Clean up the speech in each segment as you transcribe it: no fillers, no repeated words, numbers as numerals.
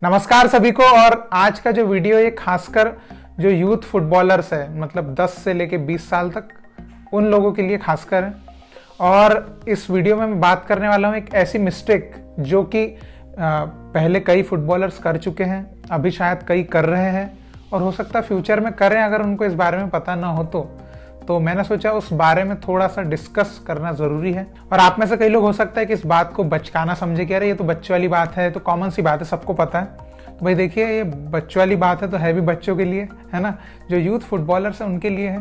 नमस्कार सभी को। और आज का जो वीडियो ये खासकर जो यूथ फुटबॉलर्स है, मतलब 10 से लेके 20 साल तक, उन लोगों के लिए खासकर है। और इस वीडियो में मैं बात करने वाला हूँ एक ऐसी मिस्टेक जो कि पहले कई फुटबॉलर्स कर चुके हैं, अभी शायद कई कर रहे हैं और हो सकता है फ्यूचर में करें अगर उनको इस बारे में पता ना हो तो मैंने सोचा उस बारे में थोड़ा सा डिस्कस करना ज़रूरी है। और आप में से कई लोग हो सकता है कि इस बात को बचकाना समझे कि अरे ये तो बच्चों वाली बात है, तो कॉमन सी बात है, सबको पता है। तो भाई देखिए, ये बच्चों वाली बात है तो है भी बच्चों के लिए, है ना, जो यूथ फुटबॉलर्स हैं उनके लिए है।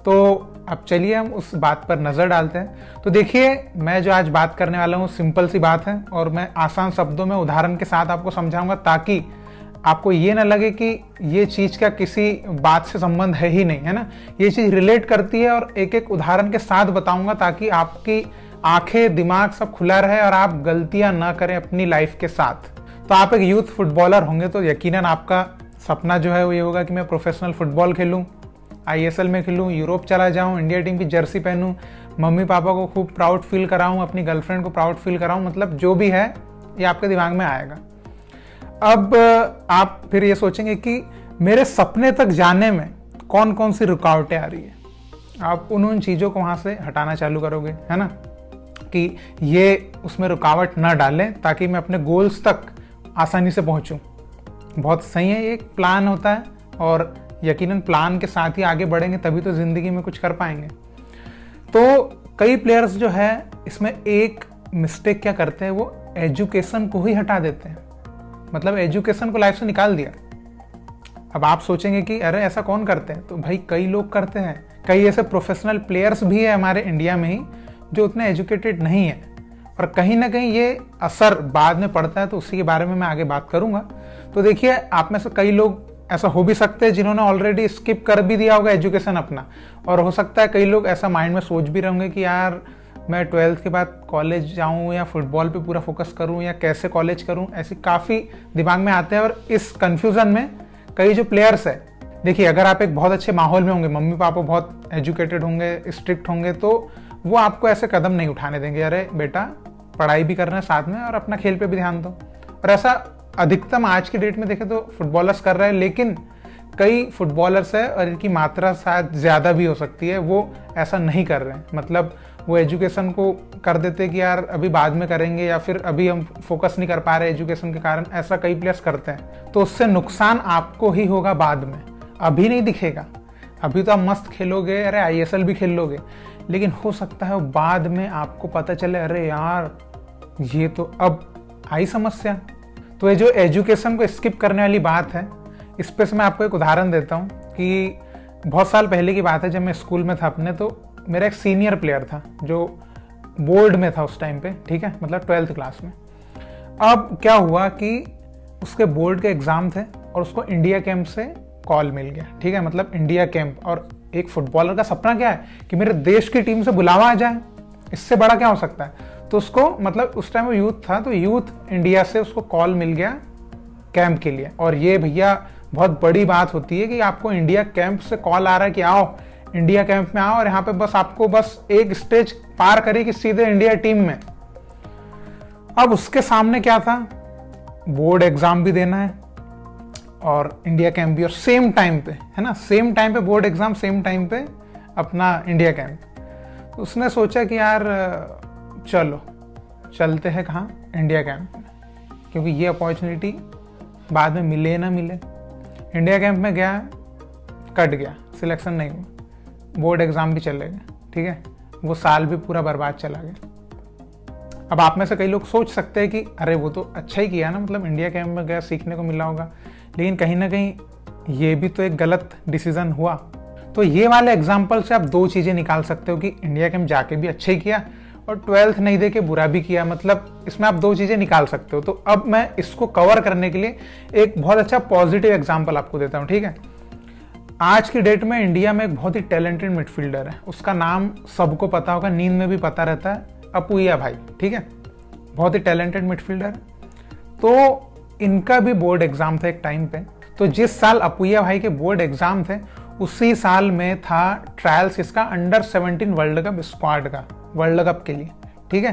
तो अब चलिए हम उस बात पर नज़र डालते हैं। तो देखिए, मैं जो आज बात करने वाला हूँ सिंपल सी बात है और मैं आसान शब्दों में उदाहरण के साथ आपको समझाऊंगा ताकि आपको ये ना लगे कि ये चीज़ का किसी बात से संबंध है ही नहीं, है ना। ये चीज़ रिलेट करती है और एक एक उदाहरण के साथ बताऊंगा ताकि आपकी आंखें, दिमाग सब खुला रहे और आप गलतियां ना करें अपनी लाइफ के साथ। तो आप एक यूथ फुटबॉलर होंगे तो यकीनन आपका सपना जो है वो ये होगा कि मैं प्रोफेशनल फुटबॉल खेलूँ, ISL में खेलूँ, यूरोप चला जाऊँ, इंडिया टीम की जर्सी पहनूँ, मम्मी पापा को खूब प्राउड फील कराऊँ, अपनी गर्लफ्रेंड को प्राउड फील कराऊँ, मतलब जो भी है ये आपके दिमाग में आएगा। अब आप फिर ये सोचेंगे कि मेरे सपने तक जाने में कौन कौन सी रुकावटें आ रही है। आप उन चीज़ों को वहाँ से हटाना चालू करोगे, है ना, कि ये उसमें रुकावट ना डालें ताकि मैं अपने गोल्स तक आसानी से पहुँचूँ। बहुत सही है, ये एक प्लान होता है और यकीनन प्लान के साथ ही आगे बढ़ेंगे तभी तो ज़िंदगी में कुछ कर पाएंगे। तो कई प्लेयर्स जो है इसमें एक मिस्टेक क्या करते हैं, वो एजुकेशन को ही हटा देते हैं, मतलब एजुकेशन को लाइफ से निकाल दिया। अब आप सोचेंगे कि अरे ऐसा कौन करते हैं, तो भाई कई लोग करते हैं। कई ऐसे प्रोफेशनल प्लेयर्स भी है हमारे इंडिया में ही जो उतने एजुकेटेड नहीं है और कहीं ना कहीं ये असर बाद में पड़ता है, तो उसी के बारे में मैं आगे बात करूंगा। तो देखिए, आप में से कई लोग ऐसा हो भी सकते हैं जिन्होंने ऑलरेडी स्किप कर भी दिया होगा एजुकेशन अपना, और हो सकता है कई लोग ऐसा माइंड में सोच भी रहे होंगे कि यार मैं 12th के बाद कॉलेज जाऊं या फुटबॉल पे पूरा फोकस करूं या कैसे कॉलेज करूं, ऐसे काफ़ी दिमाग में आते हैं। और इस कन्फ्यूज़न में कई जो प्लेयर्स है, देखिए अगर आप एक बहुत अच्छे माहौल में होंगे, मम्मी पापा बहुत एजुकेटेड होंगे, स्ट्रिक्ट होंगे, तो वो आपको ऐसे कदम नहीं उठाने देंगे, अरे बेटा पढ़ाई भी करना है साथ में और अपना खेल पे भी ध्यान दो। और ऐसा अधिकतम आज की डेट में देखें तो फुटबॉलर्स कर रहे हैं, लेकिन कई फुटबॉलर्स है और इनकी मात्रा शायद ज़्यादा भी हो सकती है, वो ऐसा नहीं कर रहे हैं। मतलब वो एजुकेशन को कर देते कि यार अभी बाद में करेंगे या फिर अभी हम फोकस नहीं कर पा रहे एजुकेशन के कारण, ऐसा कई प्लेयर्स करते हैं। तो उससे नुकसान आपको ही होगा बाद में, अभी नहीं दिखेगा। अभी तो आप मस्त खेलोगे, अरे ISL भी खेल लोगे, लेकिन हो सकता है बाद में आपको पता चले अरे यार ये तो अब आई समस्या। तो ये जो एजुकेशन को स्किप करने वाली बात है, इस पर से मैं आपको एक उदाहरण देता हूँ कि बहुत साल पहले की बात है, जब मैं स्कूल में था अपने, तो मेरा एक सीनियर प्लेयर था जो बोर्ड में था उस टाइम पे, ठीक है, मतलब 12th क्लास में। अब क्या हुआ कि उसके बोर्ड के एग्ज़ाम थे और उसको इंडिया कैंप से कॉल मिल गया, ठीक है, मतलब इंडिया कैंप। और एक फुटबॉलर का सपना क्या है कि मेरे देश की टीम से बुलावा आ जाए, इससे बड़ा क्या हो सकता है। तो उसको, मतलब उस टाइम वो यूथ था, तो यूथ इंडिया से उसको कॉल मिल गया कैंप के लिए। और ये भैया बहुत बड़ी बात होती है कि आपको इंडिया कैंप से कॉल आ रहा है कि आओ इंडिया कैंप में आओ, और यहाँ पे बस आपको बस एक स्टेज पार करे कि सीधे इंडिया टीम में। अब उसके सामने क्या था, बोर्ड एग्जाम भी देना है और इंडिया कैंप भी, और सेम टाइम पे, है ना, सेम टाइम पे बोर्ड एग्जाम, सेम टाइम पे अपना इंडिया कैंप। तो उसने सोचा कि यार चलो चलते हैं कहाँ, इंडिया कैंप में, क्योंकि ये अपॉर्चुनिटी बाद में मिले ना मिले। इंडिया कैंप में गया, कट गया, सिलेक्शन नहीं हुआ, बोर्ड एग्ज़ाम भी चले गए, ठीक है, वो साल भी पूरा बर्बाद चला गया। अब आप में से कई लोग सोच सकते हैं कि अरे वो तो अच्छा ही किया ना, मतलब इंडिया कैंप में गया, सीखने को मिला होगा, लेकिन कहीं ना कहीं ये भी तो एक गलत डिसीजन हुआ। तो ये वाले एग्जाम्पल से आप दो चीज़ें निकाल सकते हो कि इंडिया कैंप जाके भी अच्छा ही किया और 12th नहीं दे के बुरा भी किया, मतलब इसमें आप दो चीज़ें निकाल सकते हो। तो अब मैं इसको कवर करने के लिए एक बहुत अच्छा पॉजिटिव एग्जाम्पल आपको देता हूँ, ठीक है। आज की डेट में इंडिया में एक बहुत ही टैलेंटेड मिडफील्डर है, उसका नाम सबको पता होगा, नींद में भी पता रहता है, अपूया भाई, ठीक है, बहुत ही टैलेंटेड मिडफील्डर। तो इनका भी बोर्ड एग्जाम था एक टाइम पे। तो जिस साल अपूया भाई के बोर्ड एग्जाम थे उसी साल में था ट्रायल्स इसका अंडर 17 वर्ल्ड कप स्क्वाड का, वर्ल्ड कप के लिए, ठीक है।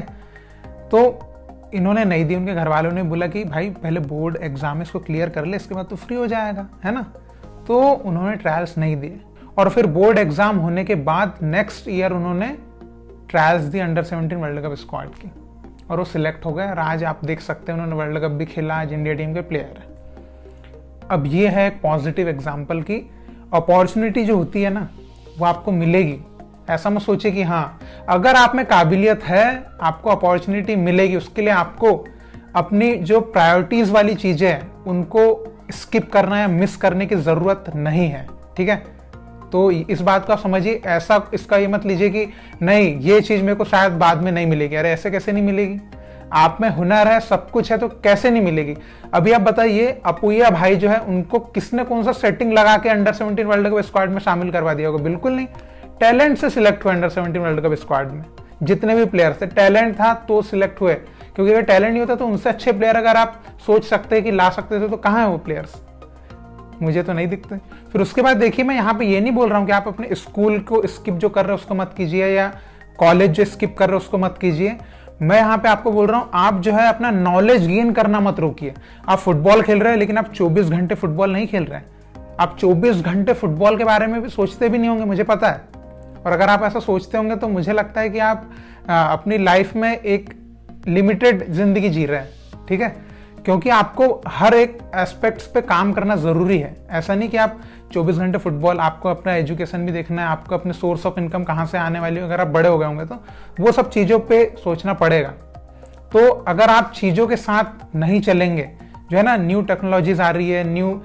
तो इन्होंने नहीं दी, उनके घर वालों ने बोला कि भाई पहले बोर्ड एग्जाम इसको क्लियर कर ले, इसके बाद तो फ्री हो जाएगा, है ना। तो उन्होंने ट्रायल्स नहीं दिए और फिर बोर्ड एग्जाम होने के बाद नेक्स्ट ईयर उन्होंने trials the under 17 world cup squad की और वो सिलेक्ट हो गए और आज आप देख सकते हैं उन्होंने वर्ल्ड कप भी खेला, आज इंडिया टीम के प्लेयर है। अब ये है एक पॉजिटिव एग्जाम्पल की अपॉर्चुनिटी जो होती है ना वो आपको मिलेगी। ऐसा मत सोचिए कि हाँ अगर आप में काबिलियत है आपको अपॉर्चुनिटी मिलेगी, उसके लिए आपको अपनी जो प्रायोरिटीज वाली चीजें हैं उनको स्किप करना या मिस करने की जरूरत नहीं है, ठीक है। तो इस बात को आप समझिए, ऐसा इसका ये मत लीजिए कि नहीं ये चीज मेरे को शायद बाद में नहीं मिलेगी। अरे ऐसे कैसे नहीं मिलेगी, आप में हुनर है, सब कुछ है, तो कैसे नहीं मिलेगी। अभी आप बताइए अपूया भाई जो है उनको किसने कौन सा सेटिंग लगा के अंडर 17 वर्ल्ड कप स्क्वाड में शामिल करवा दिया होगा, बिल्कुल नहीं। टैलेंट से सिलेक्ट हुए अंडर 17 वर्ल्ड कप स्क्वाड में, जितने भी प्लेयर थे टैलेंट था तो सिलेक्ट हुए, क्योंकि अगर टैलेंट नहीं होता तो उनसे अच्छे प्लेयर अगर आप सोच सकते कि ला सकते थे तो कहाँ है वो प्लेयर्स, मुझे तो नहीं दिखते। फिर उसके बाद देखिए मैं यहाँ पे ये नहीं बोल रहा हूँ कि आप अपने स्कूल को स्किप जो कर रहे हो उसको मत कीजिए या कॉलेज जो स्किप कर रहे हो उसको मत कीजिए। मैं यहाँ पे आपको बोल रहा हूँ आप जो है अपना नॉलेज गेन करना मत रोकिए। आप फुटबॉल खेल रहे हैं लेकिन आप 24 घंटे फुटबॉल नहीं खेल रहे हैं, आप 24 घंटे फुटबॉल के बारे में भी सोचते भी नहीं होंगे, मुझे पता है। और अगर आप ऐसा सोचते होंगे तो मुझे लगता है कि आप अपनी लाइफ में एक लिमिटेड जिंदगी जी रहे हैं, ठीक है। क्योंकि आपको हर एक एस्पेक्ट्स पे काम करना जरूरी है। ऐसा नहीं कि आप 24 घंटे फुटबॉल, आपको अपना एजुकेशन भी देखना है, आपको अपने सोर्स ऑफ इनकम कहाँ से आने वाली है। अगर आप बड़े हो गए होंगे तो वो सब चीज़ों पे सोचना पड़ेगा। तो अगर आप चीज़ों के साथ नहीं चलेंगे, जो है ना न्यू टेक्नोलॉजीज आ रही है, न्यू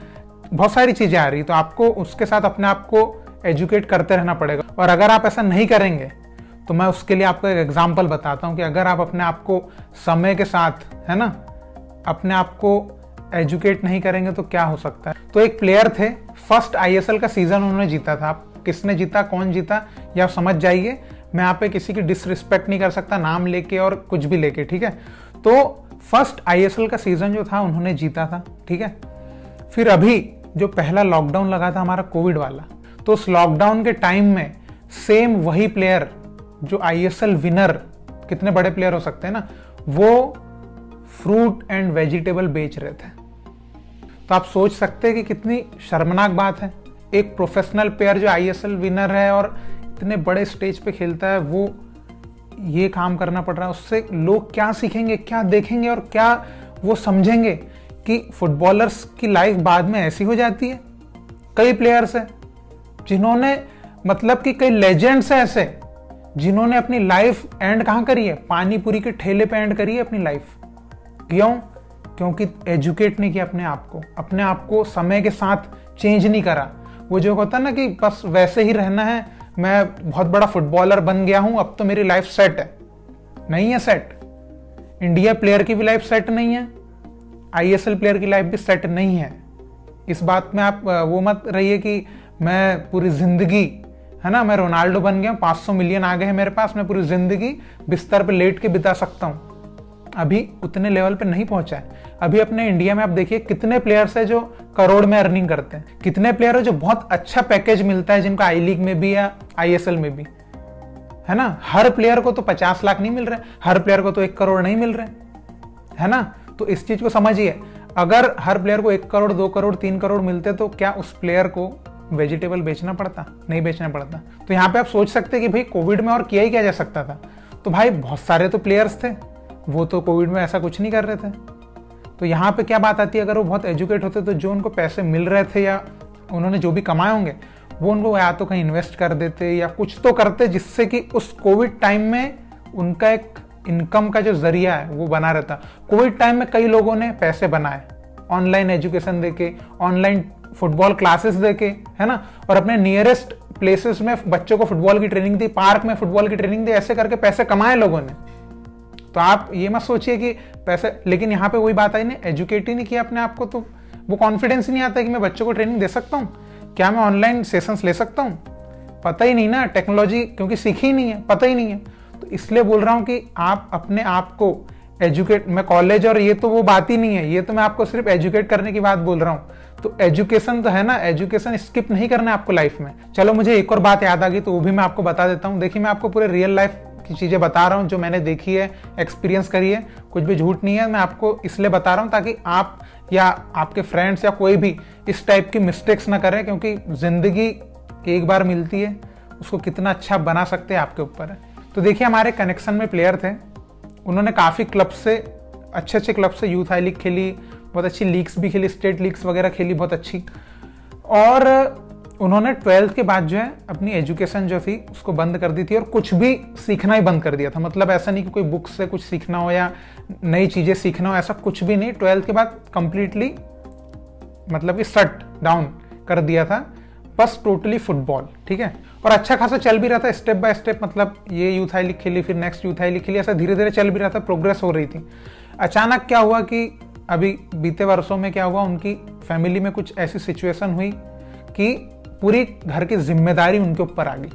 बहुत सारी चीज़ें आ रही है, तो आपको उसके साथ अपने आप को एजुकेट करते रहना पड़ेगा। और अगर आप ऐसा नहीं करेंगे तो मैं उसके लिए आपको एक एग्जाम्पल बताता हूँ कि अगर आप अपने आप को समय के साथ, है ना, अपने आप को एजुकेट नहीं करेंगे तो क्या हो सकता है। तो एक प्लेयर थे, फर्स्ट आईएसएल का सीजन उन्होंने जीता था। आप किसने जीता, कौन जीता, ये आप समझ जाइए। मैं यहाँ पे किसी की डिसरिस्पेक्ट नहीं कर सकता नाम लेके और कुछ भी लेके, ठीक है। तो फर्स्ट आईएसएल का सीजन जो था उन्होंने जीता था, ठीक है। फिर अभी जो पहला लॉकडाउन लगा था हमारा कोविड वाला, तो उस लॉकडाउन के टाइम में सेम वही प्लेयर जो आईएसएल विनर, कितने बड़े प्लेयर हो सकते हैं ना, वो फ्रूट एंड वेजिटेबल बेच रहे थे। तो आप सोच सकते हैं कि कितनी शर्मनाक बात है। एक प्रोफेशनल प्लेयर जो आईएसएल विनर है और इतने बड़े स्टेज पे खेलता है, वो ये काम करना पड़ रहा है। उससे लोग क्या सीखेंगे, क्या देखेंगे और क्या वो समझेंगे कि फुटबॉलर्स की लाइफ बाद में ऐसी हो जाती है। कई प्लेयर्स हैं जिन्होंने, मतलब कि कई लेजेंड्स हैं ऐसे जिन्होंने अपनी लाइफ एंड कहाँ करी है, पानी पूरी के ठेले पे एंड करी है अपनी लाइफ। क्यों? क्योंकि एजुकेट नहीं किया अपने आप को समय के साथ चेंज नहीं करा। वो जो होता है ना कि बस वैसे ही रहना है, मैं बहुत बड़ा फुटबॉलर बन गया हूं, अब तो मेरी लाइफ सेट है। नहीं है सेट। इंडिया प्लेयर की भी लाइफ सेट नहीं है, आईएसएल प्लेयर की लाइफ भी सेट नहीं है। इस बात में आप वो मत रहिए कि मैं पूरी जिंदगी, है ना, मैं रोनाल्डो बन गया, 500 मिलियन आ गए हैं मेरे पास, मैं पूरी जिंदगी बिस्तर पे लेट के बिता सकता हूं। अभी उतने लेवल पे नहीं पहुंचा है। अभी अपने इंडिया में आप देखिए कितने प्लेयर्स है जो करोड़ में अर्निंग करते हैं, कितने प्लेयर है जो बहुत अच्छा पैकेज मिलता है जिनको आई लीग में भी या आईएसएल में भी, है ना। हर प्लेयर को तो 50 लाख नहीं मिल रहे, हर प्लेयर को तो 1 करोड़ नहीं मिल रहे, है ना। तो इस चीज को समझिए, अगर हर प्लेयर को 1 करोड़ 2 करोड़ 3 करोड़ मिलते तो क्या उस प्लेयर को वेजिटेबल बेचना पड़ता? नहीं बेचना पड़ता। तो यहाँ पे आप सोच सकते हैं कि भाई कोविड में और किया ही क्या जा सकता था। तो भाई बहुत सारे तो प्लेयर्स थे, वो तो कोविड में ऐसा कुछ नहीं कर रहे थे। तो यहाँ पे क्या बात आती है, अगर वो बहुत एजुकेट होते तो जो उनको पैसे मिल रहे थे या उन्होंने जो भी कमाए होंगे वो उनको या तो कहीं इन्वेस्ट कर देते या कुछ तो करते, जिससे कि उस कोविड टाइम में उनका एक इनकम का जो जरिया है वो बना रहता। कोविड टाइम में कई लोगों ने पैसे बनाए ऑनलाइन एजुकेशन देके, ऑनलाइन फुटबॉल क्लासेस देके, है ना, और अपने नियरेस्ट प्लेसेस में बच्चों को फुटबॉल की ट्रेनिंग दी, पार्क में फुटबॉल की ट्रेनिंग दी, ऐसे करके पैसे कमाए लोगों ने। तो आप ये मत सोचिए कि पैसे, लेकिन यहाँ पे वही बात आई, नहीं एजुकेट ही नहीं किया अपने आप को, तो वो कॉन्फिडेंस ही नहीं आता कि मैं बच्चों को ट्रेनिंग दे सकता हूँ, क्या मैं ऑनलाइन सेशंस ले सकता हूँ। पता ही नहीं ना, टेक्नोलॉजी क्योंकि सीखी ही नहीं है, पता ही नहीं है। तो इसलिए बोल रहा हूँ कि आप अपने आप को एजुकेट, मैं कॉलेज और ये तो वो बात ही नहीं है, ये तो मैं आपको सिर्फ एजुकेट करने की बात बोल रहा हूँ। तो एजुकेशन तो है ना, एजुकेशन स्किप नहीं करना है आपको लाइफ में। चलो मुझे एक और बात याद आ गई तो वो भी मैं आपको बता देता हूँ। देखिए मैं आपको पूरे रियल लाइफ की चीज़ें बता रहा हूँ जो मैंने देखी है, एक्सपीरियंस करी है, कुछ भी झूठ नहीं है। मैं आपको इसलिए बता रहा हूँ ताकि आप या आपके फ्रेंड्स या कोई भी इस टाइप की मिस्टेक्स ना करें, क्योंकि ज़िंदगी एक बार मिलती है, उसको कितना अच्छा बना सकते हैं आपके ऊपर है। तो देखिए, हमारे कनेक्शन में प्लेयर थे, उन्होंने काफ़ी क्लब से, अच्छे अच्छे क्लब से यूथ आई लीग खेली, बहुत अच्छी लीग्स भी खेली, स्टेट लीग्स वगैरह खेली बहुत अच्छी। और उन्होंने 12th के बाद जो है अपनी एजुकेशन जो थी उसको बंद कर दी थी और कुछ भी सीखना ही बंद कर दिया था। मतलब ऐसा नहीं कि कोई बुक से कुछ सीखना हो या नई चीज़ें सीखना हो, ऐसा कुछ भी नहीं। 12th के बाद कंप्लीटली मतलब कि शट डाउन कर दिया था, बस टोटली फुटबॉल, ठीक है। और अच्छा खासा चल भी रहा था, स्टेप बाय स्टेप, मतलब ये यूथ आई लीग खेली, फिर नेक्स्ट यूथ आई लीग खेली, ऐसा धीरे धीरे चल भी रहा था, प्रोग्रेस हो रही थी। अचानक क्या हुआ कि अभी बीते वर्षों में क्या हुआ, उनकी फैमिली में कुछ ऐसी सिचुएशन हुई कि पूरी घर की जिम्मेदारी उनके ऊपर आ गई,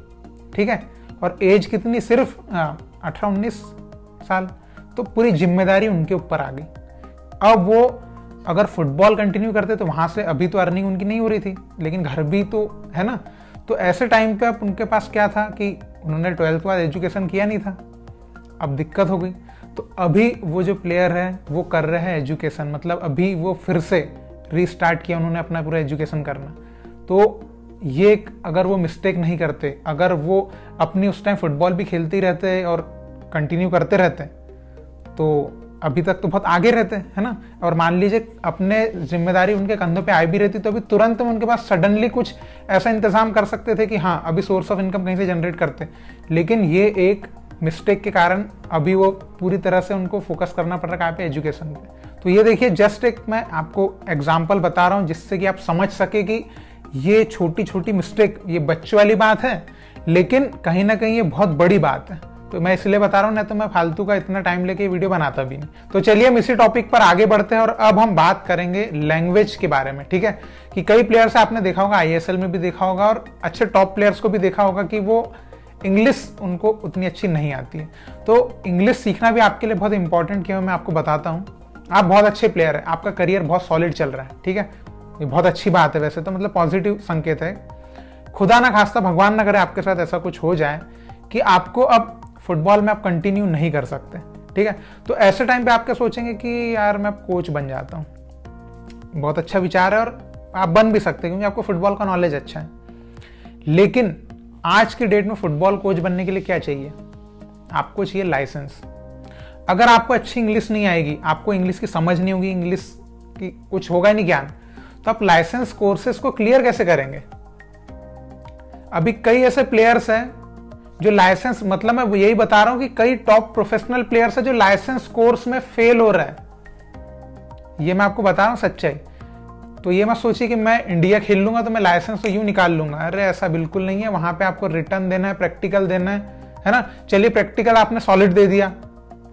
ठीक है। और एज कितनी, सिर्फ 18-19 साल, तो पूरी जिम्मेदारी उनके ऊपर आ गई। अब वो अगर फुटबॉल कंटिन्यू करते तो वहाँ से अभी तो अर्निंग उनकी नहीं हो रही थी, लेकिन घर भी तो है ना। तो ऐसे टाइम पे अब उनके पास क्या था कि उन्होंने 12th के बाद एजुकेशन किया नहीं था, अब दिक्कत हो गई। तो अभी वो जो प्लेयर है वो कर रहे हैं एजुकेशन, मतलब अभी वो फिर से रीस्टार्ट किया उन्होंने अपना पूरा एजुकेशन करना। तो ये अगर वो मिस्टेक नहीं करते, अगर वो अपनी उस टाइम फुटबॉल भी खेलते रहते और कंटिन्यू करते रहते, तो अभी तक तो बहुत आगे रहते है ना। और मान लीजिए अपने जिम्मेदारी उनके कंधों पे आई भी रहती तो अभी तुरंत उनके पास सडनली कुछ ऐसा इंतजाम कर सकते थे कि हाँ अभी सोर्स ऑफ इनकम कहीं से जनरेट करते। लेकिन ये एक मिस्टेक के कारण अभी वो पूरी तरह से उनको फोकस करना पड़ रहा है पे, एजुकेशन पे। तो ये देखिए, जस्ट एक मैं आपको एग्जाम्पल बता रहा हूँ जिससे कि आप समझ सके कि ये छोटी छोटी मिस्टेक, ये बच्चों वाली बात है, लेकिन कहीं ना कहीं ये बहुत बड़ी बात है। तो मैं इसलिए बता रहा हूँ, नहीं तो मैं फालतू का इतना टाइम लेके वीडियो बनाता भी नहीं। तो चलिए हम इसी टॉपिक पर आगे बढ़ते हैं और अब हम बात करेंगे लैंग्वेज के बारे में, ठीक है। कि कई प्लेयर्स आपने देखा होगा, ISL में भी देखा होगा और अच्छे टॉप प्लेयर्स को भी देखा होगा कि वो इंग्लिश उनको उतनी अच्छी नहीं आती है। तो इंग्लिश सीखना भी आपके लिए बहुत इंपॉर्टेंट क्यों, मैं आपको बताता हूँ। आप बहुत अच्छे प्लेयर है, आपका करियर बहुत सॉलिड चल रहा है, ठीक है, ये बहुत अच्छी बात है वैसे तो, मतलब पॉजिटिव संकेत है। खुदा ना खास्ता, भगवान ना करे आपके साथ ऐसा कुछ हो जाए कि आपको अब फुटबॉल में आप कंटिन्यू नहीं कर सकते, ठीक है। तो ऐसे टाइम पे आप क्या सोचेंगे कि यार मैं कोच बन जाता हूँ। बहुत अच्छा विचार है और आप बन भी सकते हैं क्योंकि आपको फुटबॉल का नॉलेज अच्छा है। लेकिन आज के डेट में फुटबॉल कोच बनने के लिए क्या चाहिए, आपको चाहिए लाइसेंस। अगर आपको अच्छी इंग्लिश नहीं आएगी, आपको इंग्लिश की समझ नहीं होगी, इंग्लिश की कुछ होगा नहीं ज्ञान, तो आप लाइसेंस कोर्सेज को क्लियर कैसे करेंगे। अभी कई ऐसे प्लेयर्स हैं जो लाइसेंस, मतलब मैं यही बता रहा हूं कि कई टॉप प्रोफेशनल प्लेयर्स हैं जो लाइसेंस कोर्स में फेल हो रहा है। ये मैं आपको बता रहा हूं सच्चाई। तो ये मत सोचिए कि मैं इंडिया खेल लूंगा तो मैं लाइसेंस तो यूं निकाल लूंगा, अरे ऐसा बिल्कुल नहीं है। वहां पे आपको रिटर्न देना है, प्रैक्टिकल देना है ना। चलिए प्रैक्टिकल आपने सॉलिड दे दिया,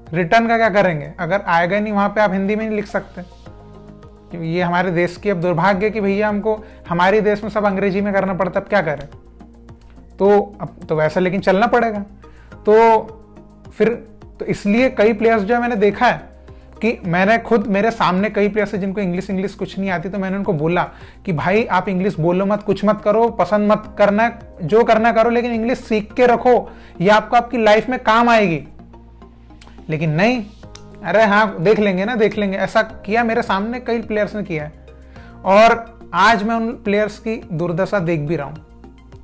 रिटर्न का क्या करेंगे, अगर आएगा नहीं वहां पे आप हिंदी में नहीं लिख सकते। ये हमारे देश की अब दुर्भाग्य है कि भैया हमको हमारे देश में सब अंग्रेजी में करना पड़ता, अब क्या करें। तो अब तो वैसा लेकिन चलना पड़ेगा। तो फिर तो इसलिए कई प्लेयर्स जो है मैंने देखा है कि मैंने खुद, मेरे सामने कई प्लेयर्स हैं जिनको इंग्लिश कुछ नहीं आती, तो मैंने उनको बोला कि भाई आप इंग्लिश बोलो मत, कुछ मत करो, पसंद मत करना, जो करना करो, लेकिन इंग्लिश सीख के रखो, ये आपको आपकी लाइफ में काम आएगी। लेकिन नहीं, अरे हाँ देख लेंगे ना, देख लेंगे, ऐसा किया। मेरे सामने कई प्लेयर्स ने किया है और आज मैं उन प्लेयर्स की दुर्दशा देख भी रहा हूँ।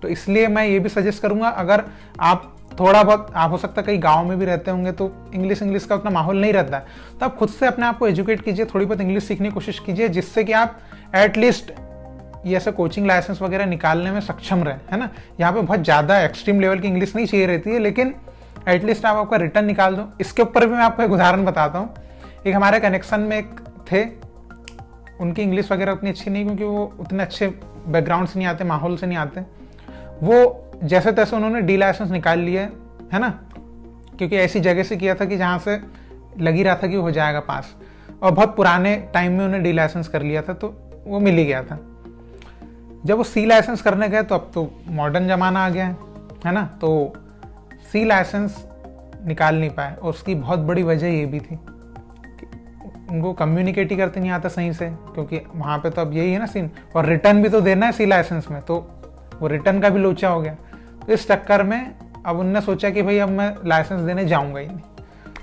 तो इसलिए मैं ये भी सजेस्ट करूंगा, अगर आप थोड़ा बहुत, आप हो सकता है कई गांव में भी रहते होंगे तो इंग्लिश का उतना माहौल नहीं रहता है, तो आप खुद से अपने आप को एजुकेट कीजिए, थोड़ी बहुत इंग्लिश सीखने की कोशिश कीजिए, जिससे कि आप एटलीस्ट ये ऐसे कोचिंग लाइसेंस वगैरह निकालने में सक्षम रहे, है ना। यहाँ पे बहुत ज़्यादा एक्सट्रीम लेवल की इंग्लिश नहीं चाहिए रहती है, लेकिन एटलीस्ट आप आपका रिटर्न निकाल दो। इसके ऊपर भी मैं आपको एक उदाहरण बताता हूँ। एक हमारे कनेक्शन में एक थे, उनकी इंग्लिश वगैरह उतनी अच्छी नहीं, क्योंकि वो उतने अच्छे बैकग्राउंड से नहीं आते, माहौल से नहीं आते। वो जैसे तैसे उन्होंने डी लाइसेंस निकाल लिए, है ना, क्योंकि ऐसी जगह से किया था कि जहाँ से लगी रहा था कि हो जाएगा पास, और बहुत पुराने टाइम में उन्हें डी लाइसेंस कर लिया था, तो वो मिल ही गया था। जब वो सी लाइसेंस करने गए तो अब तो मॉडर्न ज़माना आ गया है ना, तो सी लाइसेंस निकाल नहीं पाए। और उसकी बहुत बड़ी वजह ये भी थी कि उनको कम्युनिकेट ही करते नहीं आता सही से, क्योंकि वहाँ पे तो अब यही है ना सीन, और रिटर्न भी तो देना है सी लाइसेंस में, तो वो रिटर्न का भी लोचा हो गया। तो इस चक्कर में अब उनने सोचा कि भाई अब मैं लाइसेंस देने जाऊंगा ही नहीं,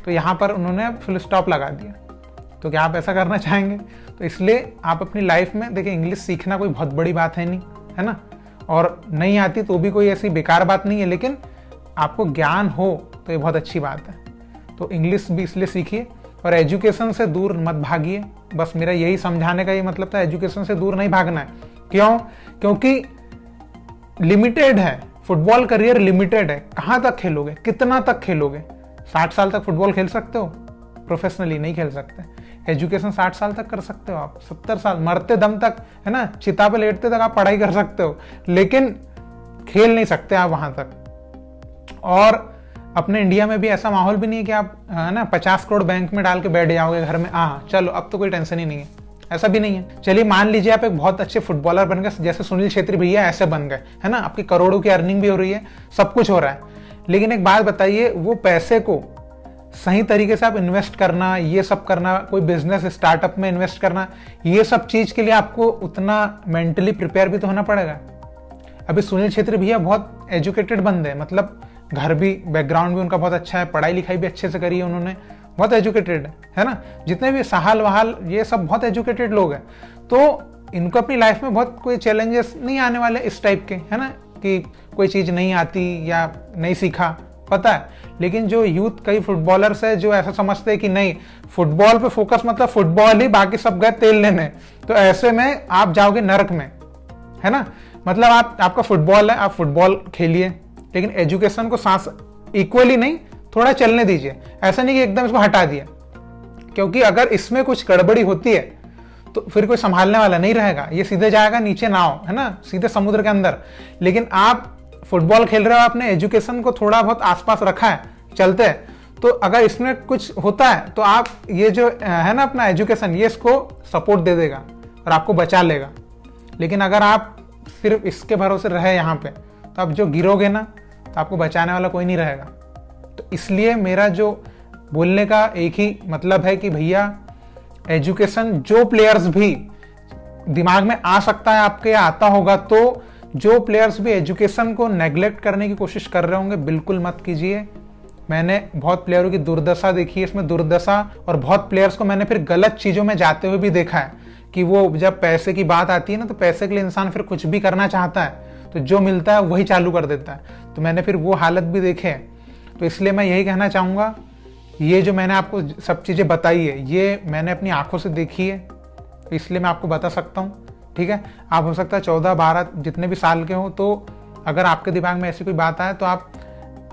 तो यहाँ पर उन्होंने फुल स्टॉप लगा दिया। तो क्या आप ऐसा करना चाहेंगे? तो इसलिए आप अपनी लाइफ में देखिए, इंग्लिश सीखना कोई बहुत बड़ी बात है नहीं, है ना, और नहीं आती तो भी कोई ऐसी बेकार बात नहीं है, लेकिन आपको ज्ञान हो तो ये बहुत अच्छी बात है। तो इंग्लिश भी इसलिए सीखिए और एजुकेशन से दूर मत भागिए। बस मेरा यही समझाने का ये मतलब था, एजुकेशन से दूर नहीं भागना है। क्यों? क्योंकि लिमिटेड है, फुटबॉल करियर लिमिटेड है। कहाँ तक खेलोगे, कितना तक खेलोगे? 60 साल तक फुटबॉल खेल सकते हो, प्रोफेशनली नहीं खेल सकते। एजुकेशन 60 साल तक कर सकते हो आप, 70 साल मरते दम तक, है ना, चिता पे लेटते तक आप पढ़ाई कर सकते हो, लेकिन खेल नहीं सकते आप वहां तक। और अपने इंडिया में भी ऐसा माहौल भी नहीं है कि आप, है ना, 50 करोड़ बैंक में डाल के बैठ जाओगे घर में, चलो अब तो कोई टेंशन ही नहीं है, ऐसा भी नहीं है। चलिए मान लीजिए आप एक बहुत अच्छे फुटबॉलर बन गए, जैसे सुनील छेत्री भैया ऐसे बन गए, है ना, आपकी करोड़ों की अर्निंग भी हो रही है, सब कुछ हो रहा है, लेकिन एक बात बताइए, वो पैसे को सही तरीके से आप इन्वेस्ट करना, ये सब करना, कोई बिजनेस स्टार्टअप में इन्वेस्ट करना, ये सब चीज के लिए आपको उतना मेंटली प्रिपेयर भी तो होना पड़ेगा। अभी सुनील छेत्री भैया बहुत एजुकेटेड बंदे हैं, मतलब घर भी, बैकग्राउंड भी उनका बहुत अच्छा है, पढ़ाई लिखाई भी अच्छे से करी है उन्होंने, बहुत एजुकेटेड है ना। जितने भी सहाल वहाल ये सब बहुत एजुकेटेड लोग हैं, तो इनको अपनी लाइफ में बहुत कोई चैलेंजेस नहीं आने वाले इस टाइप के, है ना, कि कोई चीज नहीं आती या नहीं सीखा, पता है। लेकिन जो यूथ, कई फुटबॉलर्स है जो ऐसा समझते हैं कि नहीं, फुटबॉल पे फोकस मतलब फुटबॉल ही, बाकी सब गए तेल लेने, तो ऐसे में आप जाओगे नरक में, है ना। मतलब आपका फुटबॉल है, आप फुटबॉल खेलिए, लेकिन एजुकेशन को सांस इक्वली नहीं, थोड़ा चलने दीजिए। ऐसा नहीं कि एकदम इसको हटा दिया, क्योंकि अगर इसमें कुछ गड़बड़ी होती है तो फिर कोई संभालने वाला नहीं रहेगा, ये सीधे जाएगा नीचे नाव, है ना, सीधे समुद्र के अंदर। लेकिन आप फुटबॉल खेल रहे हो, आपने एजुकेशन को थोड़ा बहुत आसपास रखा है, चलते हैं, तो अगर इसमें कुछ होता है तो आप ये जो है ना अपना एजुकेशन, ये इसको सपोर्ट दे देगा और आपको बचा लेगा। लेकिन अगर आप सिर्फ इसके भरोसे रहे यहाँ पे, तो आप जो गिरोगे ना, तो आपको बचाने वाला कोई नहीं रहेगा। तो इसलिए मेरा जो बोलने का एक ही मतलब है कि भैया एजुकेशन, जो प्लेयर्स भी दिमाग में आ सकता है आपके या आता होगा, तो जो प्लेयर्स भी एजुकेशन को नेग्लेक्ट करने की कोशिश कर रहे होंगे, बिल्कुल मत कीजिए। मैंने बहुत प्लेयरों की दुर्दशा देखी है इसमें, दुर्दशा, और बहुत प्लेयर्स को मैंने फिर गलत चीज़ों में जाते हुए भी देखा है कि वो जब पैसे की बात आती है ना, तो पैसे के लिए इंसान फिर कुछ भी करना चाहता है, तो जो मिलता है वही चालू कर देता है। तो मैंने फिर वो हालत भी देखे हैं। तो इसलिए मैं यही कहना चाहूँगा, ये जो मैंने आपको सब चीज़ें बताई है, ये मैंने अपनी आंखों से देखी है, तो इसलिए मैं आपको बता सकता हूँ, ठीक है। आप हो सकता है 14-12 जितने भी साल के हो, तो अगर आपके दिमाग में ऐसी कोई बात आए तो आप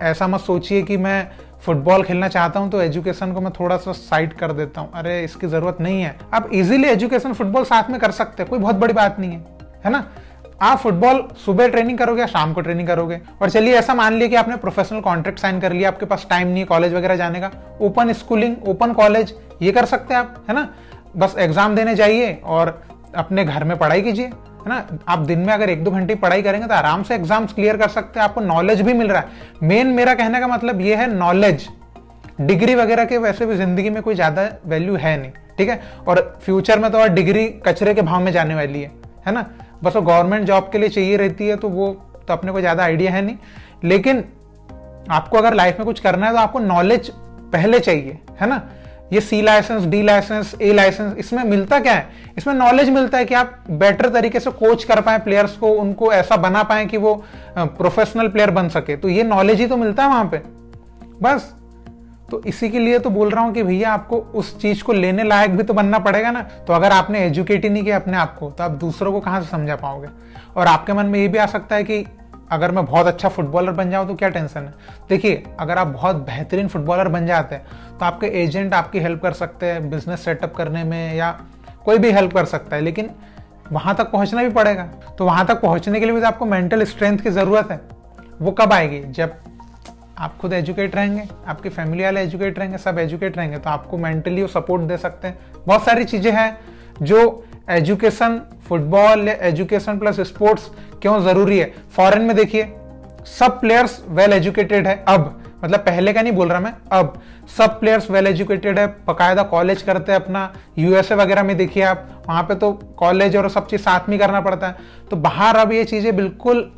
ऐसा मत सोचिए कि मैं फुटबॉल खेलना चाहता हूं तो एजुकेशन को मैं थोड़ा सा साइड कर देता हूं, अरे इसकी जरूरत नहीं है। आप इजीली एजुकेशन फुटबॉल साथ में कर सकते हैं, कोई बहुत बड़ी बात नहीं है ना। आप फुटबॉल सुबह ट्रेनिंग करोगे या शाम को ट्रेनिंग करोगे। और चलिए ऐसा मान लिया कि आपने प्रोफेशनल कॉन्ट्रैक्ट साइन कर लिया, आपके पास टाइम नहीं है कॉलेज वगैरह जाने का, ओपन स्कूलिंग, ओपन कॉलेज, ये कर सकते हैं आप, है ना। बस एग्जाम देने जाइए और अपने घर में पढ़ाई कीजिए, है ना। आप दिन में अगर 1-2 घंटे पढ़ाई करेंगे तो आराम से एग्जाम्स क्लियर कर सकते हैं, आपको नॉलेज भी मिल रहा है। मेन मेरा कहने का मतलब ये है, नॉलेज, डिग्री वगैरह के वैसे भी जिंदगी में कोई ज्यादा वैल्यू है नहीं, ठीक है। और फ्यूचर में तो और डिग्री कचरे के भाव में जाने वाली है ना। बस वो गवर्नमेंट जॉब के लिए चाहिए रहती है, तो वो तो अपने को ज्यादा आइडिया है नहीं। लेकिन आपको अगर लाइफ में कुछ करना है तो आपको नॉलेज पहले चाहिए, है ना। ये C licence, D licence, A licence, इसमें मिलता क्या है? इसमें नॉलेज मिलता है कि आप बेटर तरीके से कोच कर पाए प्लेयर्स को, उनको ऐसा बना पाए कि वो प्रोफेशनल प्लेयर बन सके। तो ये नॉलेज ही तो मिलता है वहां पे, बस। तो इसी के लिए तो बोल रहा हूं कि भैया आपको उस चीज को लेने लायक भी तो बनना पड़ेगा ना। तो अगर आपने एजुकेट ही नहीं किया अपने आप को, तो आप दूसरों को कहां से समझा पाओगे। और आपके मन में ये भी आ सकता है कि अगर मैं बहुत अच्छा फुटबॉलर बन जाऊं तो क्या टेंशन है। देखिए, अगर आप बहुत बेहतरीन फुटबॉलर बन जाते हैं तो आपके एजेंट आपकी हेल्प कर सकते हैं बिजनेस सेटअप करने में, या कोई भी हेल्प कर सकता है, लेकिन वहां तक पहुंचना भी पड़ेगा। तो वहां तक पहुंचने के लिए भी आपको मेंटल स्ट्रेंथ की जरूरत है। वो कब आएगी? जब आप खुद एजुकेट रहेंगे, आपकी फैमिली वाले एजुकेट रहेंगे, सब एजुकेट रहेंगे, तो आपको मेंटली वो सपोर्ट दे सकते हैं। बहुत सारी चीजें हैं जो एजुकेशन, फुटबॉल या एजुकेशन प्लस स्पोर्ट्स क्यों जरूरी है। फॉरेन में देखिए, सब प्लेयर्स वेल एजुकेटेड है अब, मतलब पहले का नहीं बोल रहा मैं, अब सब प्लेयर्स वेल एजुकेटेड है, बाकायदा कॉलेज करते हैं अपना। USA वगैरह में देखिए आप, वहां पे तो कॉलेज और सब चीज साथ में करना पड़ता है। तो बाहर अब ये चीजें बिल्कुल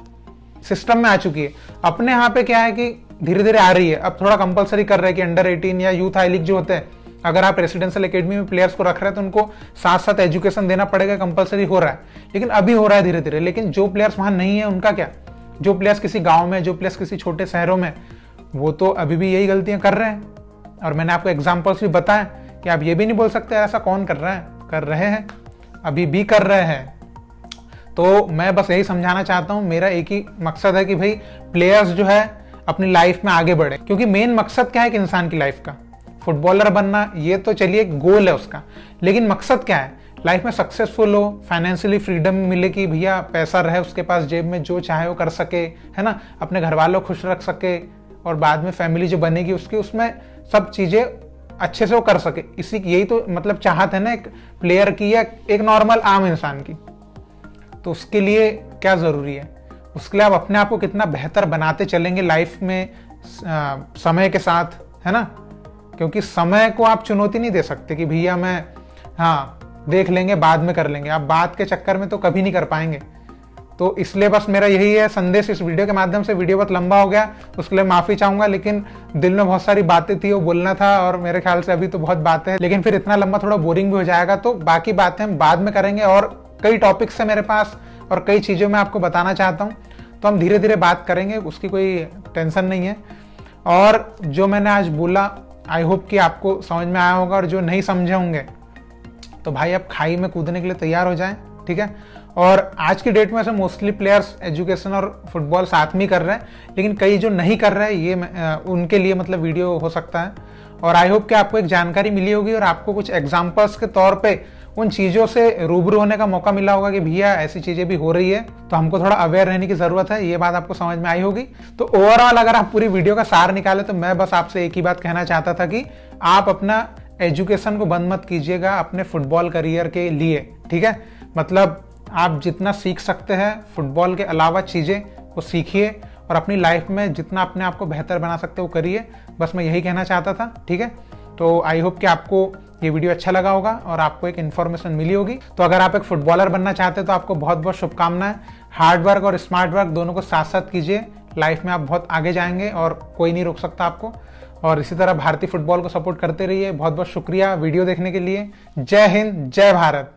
सिस्टम में आ चुकी है। अपने यहाँ पे क्या है कि धीरे धीरे आ रही है, अब थोड़ा कंपलसरी कर रहे हैं कि अंडर 18 या यूथ आई लीग जो होते हैं, अगर आप रेसिडेंशियल एकेडमी में प्लेयर्स को रख रहे हैं तो उनको साथ साथ एजुकेशन देना पड़ेगा, कंपलसरी हो रहा है। लेकिन अभी हो रहा है धीरे धीरे। लेकिन जो प्लेयर्स वहां नहीं है उनका क्या, जो प्लेयर्स किसी गांव में, जो प्लेयर्स किसी छोटे शहरों में, वो तो अभी भी यही गलतियां कर रहे हैं। और मैंने आपको एग्जाम्पल्स भी बताए कि आप ये भी नहीं बोल सकते ऐसा कौन कर रहा है, कर रहे हैं, अभी भी कर रहे हैं। तो मैं बस यही समझाना चाहता हूं, मेरा एक ही मकसद है कि भाई प्लेयर्स जो है अपनी लाइफ में आगे बढ़े। क्योंकि मेन मकसद क्या है कि इंसान की लाइफ का फुटबॉलर बनना, ये तो चलिए गोल है उसका, लेकिन मकसद क्या है, लाइफ में सक्सेसफुल हो, फाइनेंशियली फ्रीडम मिले कि भैया पैसा रहे उसके पास जेब में, जो चाहे वो कर सके, है ना, अपने घर वालों को खुश रख सके, और बाद में फैमिली जो बनेगी उसकी, उसमें सब चीजें अच्छे से वो कर सके। इसी यही तो मतलब चाहत है ना एक प्लेयर की या एक नॉर्मल आम इंसान की। तो उसके लिए क्या जरूरी है, उसके लिए आप अपने आप को कितना बेहतर बनाते चलेंगे लाइफ में समय के साथ, है ना। क्योंकि समय को आप चुनौती नहीं दे सकते कि भैया मैं हाँ देख लेंगे बाद में कर लेंगे, आप बात के चक्कर में तो कभी नहीं कर पाएंगे। तो इसलिए बस मेरा यही है संदेश इस वीडियो के माध्यम से। वीडियो बहुत लंबा हो गया, उसके लिए माफी चाहूंगा, लेकिन दिल में बहुत सारी बातें थी, वो बोलना था, और मेरे ख्याल से अभी तो बहुत बातें हैं, लेकिन फिर इतना लंबा थोड़ा बोरिंग भी हो जाएगा। तो बाकी बातें हम बाद में करेंगे, और कई टॉपिक्स है मेरे पास और कई चीज़ों में आपको बताना चाहता हूँ, तो हम धीरे धीरे बात करेंगे, उसकी कोई टेंशन नहीं है। और जो मैंने आज बोला आई होप कि आपको समझ में आया होगा, और जो नहीं समझे होंगे तो भाई आप खाई में कूदने के लिए तैयार हो जाएं, ठीक है। और आज की डेट में ऐसे मोस्टली प्लेयर्स एजुकेशन और फुटबॉल साथ में कर रहे हैं, लेकिन कई जो नहीं कर रहे हैं ये उनके लिए मतलब वीडियो हो सकता है। और आई होप कि आपको एक जानकारी मिली होगी और आपको कुछ एग्जाम्पल्स के तौर पे उन चीज़ों से रूबरू होने का मौका मिला होगा कि भैया ऐसी चीज़ें भी हो रही है, तो हमको थोड़ा अवेयर रहने की ज़रूरत है। ये बात आपको समझ में आई होगी। तो ओवरऑल अगर आप पूरी वीडियो का सार निकाले तो मैं बस आपसे एक ही बात कहना चाहता था कि आप अपना एजुकेशन को बंद मत कीजिएगा अपने फुटबॉल करियर के लिए, ठीक है। मतलब आप जितना सीख सकते हैं फुटबॉल के अलावा चीज़ें वो सीखिए, और अपनी लाइफ में जितना अपने आप को बेहतर बना सकते हो करिए। बस मैं यही कहना चाहता था, ठीक है। तो आई होप कि आपको ये वीडियो अच्छा लगा होगा और आपको एक इन्फॉर्मेशन मिली होगी। तो अगर आप एक फुटबॉलर बनना चाहते हैं तो आपको बहुत बहुत शुभकामनाएं। हार्ड वर्क और स्मार्ट वर्क दोनों को साथ साथ कीजिए, लाइफ में आप बहुत आगे जाएंगे और कोई नहीं रोक सकता आपको। और इसी तरह भारतीय फुटबॉल को सपोर्ट करते रहिए। बहुत बहुत शुक्रिया वीडियो देखने के लिए। जय हिंद, जय भारत।